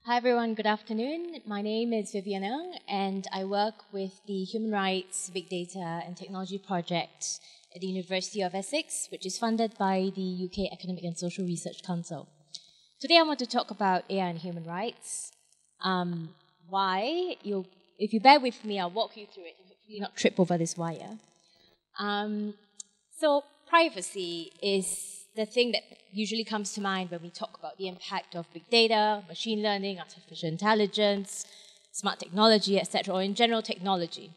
Hi everyone, good afternoon. My name is Vivian and I work with the Human Rights, Big Data and Technology Project at the University of Essex, which is funded by the UK Academic and Social Research Council. Today I want to talk about AI and human rights. If you bear with me, I'll walk you through it and hopefully not trip over this wire. So privacy is the thing that usually comes to mind when we talk about the impact of big data, machine learning, artificial intelligence, smart technology, etc., or in general technology.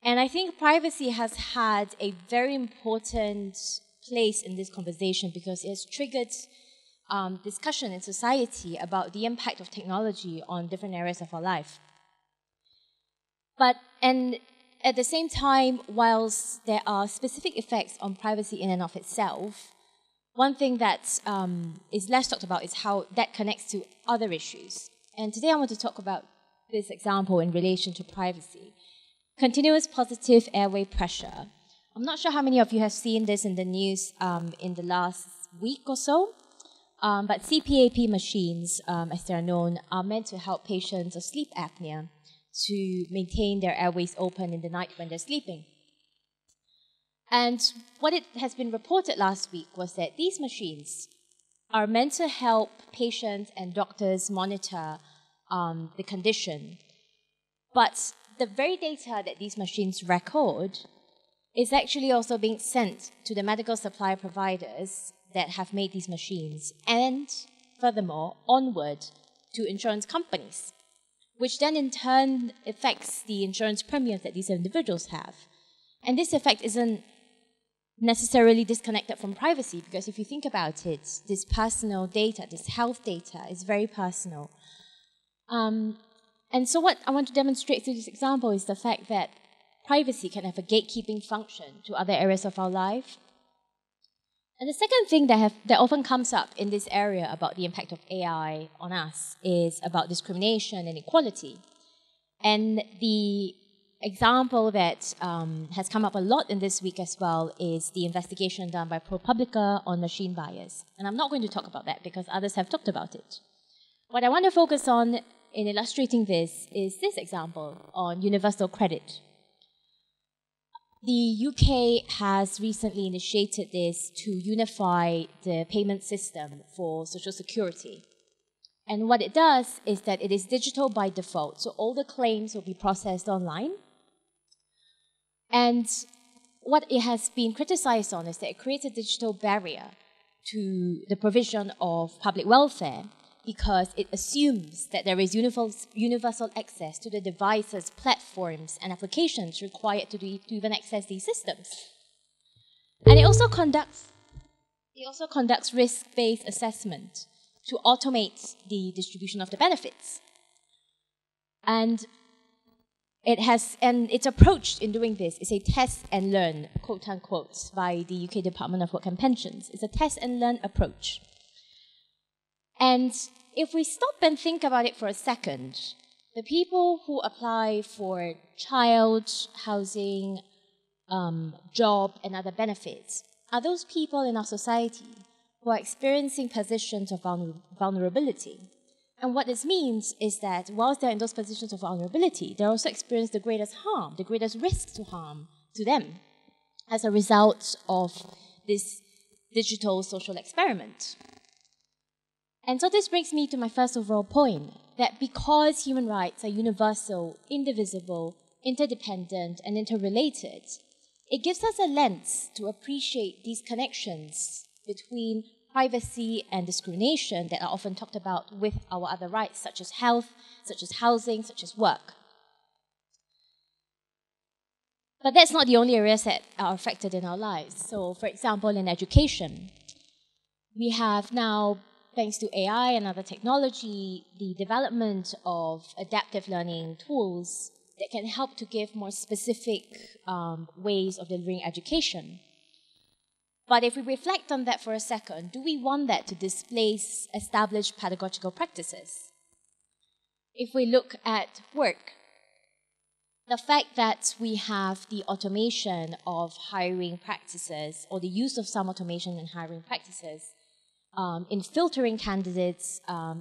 And I think privacy has had a very important place in this conversation because it has triggered discussion in society about the impact of technology on different areas of our life. And at the same time, whilst there are specific effects on privacy in and of itself, one thing that is less talked about is how that connects to other issues. And today I want to talk about this example in relation to privacy. Continuous positive airway pressure. I'm not sure how many of you have seen this in the news in the last week or so, but CPAP machines, as they're known, are meant to help patients with sleep apnea to maintain their airways open in the night when they're sleeping. And what it has been reported last week was that these machines are meant to help patients and doctors monitor the condition. But the very data that these machines record is actually also being sent to the medical supply providers that have made these machines, and furthermore, onward to insurance companies, which then in turn affects the insurance premiums that these individuals have. And this effect isn't necessarily disconnected from privacy, because if you think about it, this personal data, this health data is very personal. And so what I want to demonstrate through this example is the fact that privacy can have a gatekeeping function to other areas of our life. And the second thing that often comes up in this area about the impact of AI on us is about discrimination and equality. And the example that has come up a lot in this week as well is the investigation done by ProPublica on machine bias. And I'm not going to talk about that because others have talked about it. What I want to focus on in illustrating this is this example on universal credit. The UK has recently initiated this to unify the payment system for Social Security. And what it does is that it is digital by default, so all the claims will be processed online. And what it has been criticized on is that it creates a digital barrier to the provision of public welfare because it assumes that there is universal access to the devices, platforms, and applications required to even access these systems. And it also conducts risk-based assessment to automate the distribution of the benefits. And its approach in doing this is a test and learn, quote unquote, by the UK Department of Work and Pensions. It's a test and learn approach. And if we stop and think about it for a second, the people who apply for child, housing, job, and other benefits are those people in our society who are experiencing positions of vulnerability. And what this means is that whilst they're in those positions of vulnerability, they also experience the greatest harm, the greatest risk to harm to them as a result of this digital social experiment. And so this brings me to my first overall point, that because human rights are universal, indivisible, interdependent, and interrelated, it gives us a lens to appreciate these connections between privacy and discrimination that are often talked about with our other rights, such as health, such as housing, such as work. But that's not the only areas that are affected in our lives. So, for example, in education, we have now, thanks to AI and other technology, the development of adaptive learning tools that can help to give more specific ways of delivering education. But if we reflect on that for a second, do we want that to displace established pedagogical practices? If we look at work, the fact that we have the automation of hiring practices, or the use of some automation in hiring practices, in filtering candidates,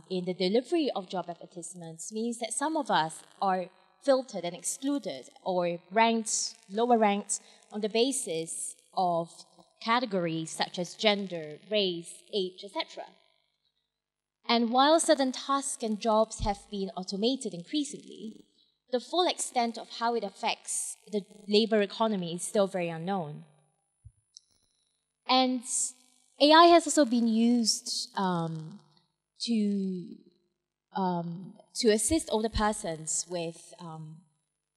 in the delivery of job advertisements, means that some of us are filtered and excluded or ranked, lower ranked on the basis of categories such as gender, race, age, etc. And while certain tasks and jobs have been automated increasingly, the full extent of how it affects the labor economy is still very unknown. And AI has also been used to assist older persons with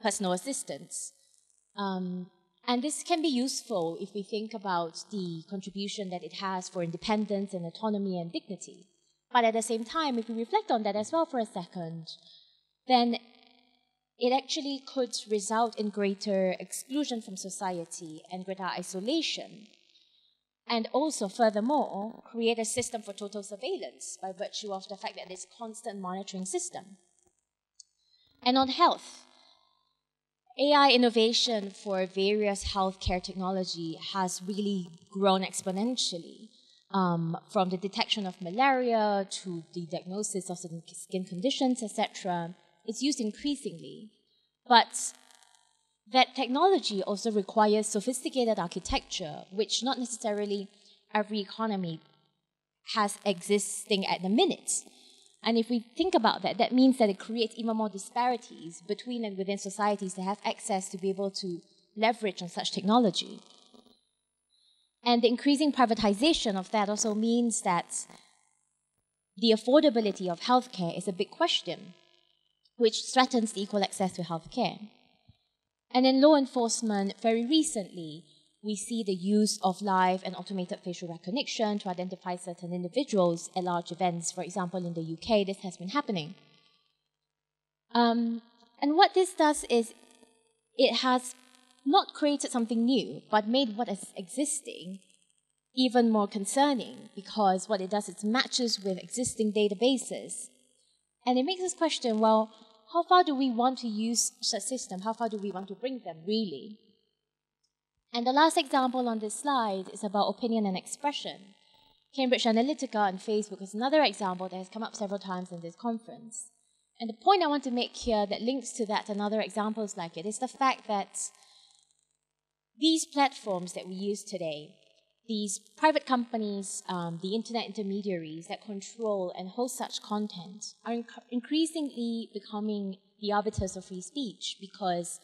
personal assistance. And this can be useful if we think about the contribution that it has for independence and autonomy and dignity. But at the same time, if we reflect on that as well for a second, then it actually could result in greater exclusion from society and greater isolation. And also, furthermore, create a system for total surveillance by virtue of the fact that there's a constant monitoring system. And on health, AI innovation for various healthcare technology has really grown exponentially. From the detection of malaria to the diagnosis of certain skin conditions, etc. It's used increasingly. But that technology also requires sophisticated architecture, which not necessarily every economy has existing at the minute. And if we think about that, that means that it creates even more disparities between and within societies that have access to be able to leverage on such technology. And the increasing privatization of that also means that the affordability of healthcare is a big question, which threatens the equal access to healthcare. And in law enforcement, very recently, we see the use of live and automated facial recognition to identify certain individuals at large events. For example, in the UK, this has been happening. And what this does is it has not created something new, but made what is existing even more concerning, because what it does is matches with existing databases. And it makes us question, well, how far do we want to use such a system? How far do we want to bring them, really? And the last example on this slide is about opinion and expression. Cambridge Analytica and Facebook is another example that has come up several times in this conference. And the point I want to make here that links to that and other examples like it is the fact that these platforms that we use today, these private companies, the internet intermediaries that control and host such content, are increasingly becoming the arbiters of free speech, because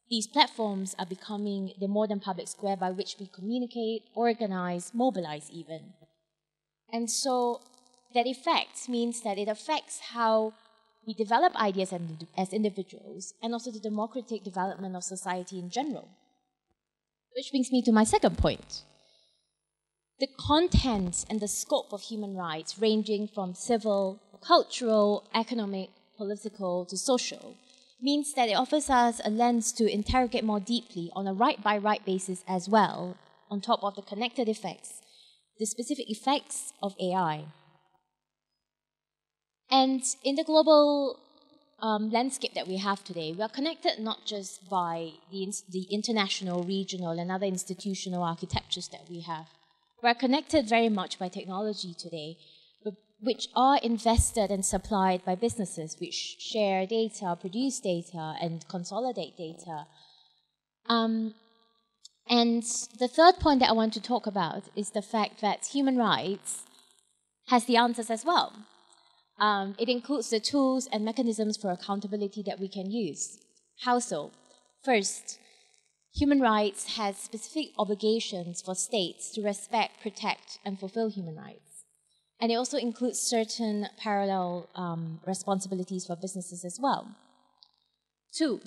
these platforms are becoming the modern public square by which we communicate, organize, mobilize even. And so that effect means that it affects how we develop ideas as individuals, and also the democratic development of society in general. Which brings me to my second point. The content and the scope of human rights, ranging from civil, cultural, economic, political, to social, means that it offers us a lens to interrogate more deeply on a right-by-right basis as well, on top of the connected effects, the specific effects of AI. And in the global landscape that we have today, we are connected not just by the international, regional, and other institutional architectures that we have. We are connected very much by technology today, which are invested and supplied by businesses which share data, produce data, and consolidate data. And the third point that I want to talk about is the fact that human rights has the answers as well. It includes the tools and mechanisms for accountability that we can use. How so? First, human rights has specific obligations for states to respect, protect, and fulfill human rights. And it also includes certain parallel responsibilities for businesses as well. Two,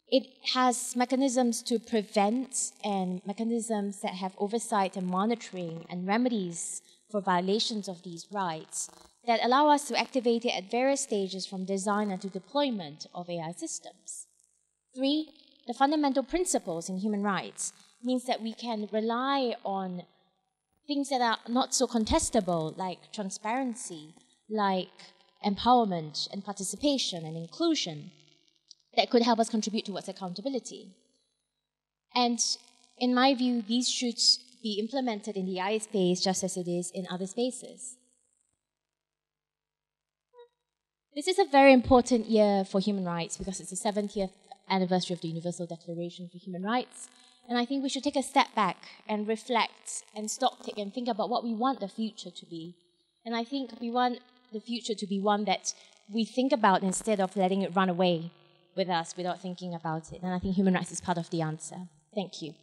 it has mechanisms to prevent and mechanisms that have oversight and monitoring and remedies for violations of these rights that allow us to activate it at various stages from design and to deployment of AI systems. Three, the fundamental principles in human rights means that we can rely on things that are not so contestable, like transparency, like empowerment and participation and inclusion, that could help us contribute towards accountability. And in my view, these should be implemented in the IA space just as it is in other spaces. This is a very important year for human rights because it's the 70th anniversary of the Universal Declaration for Human Rights. And I think we should take a step back and reflect and stocktake and think about what we want the future to be. And I think we want the future to be one that we think about instead of letting it run away with us without thinking about it. And I think human rights is part of the answer. Thank you.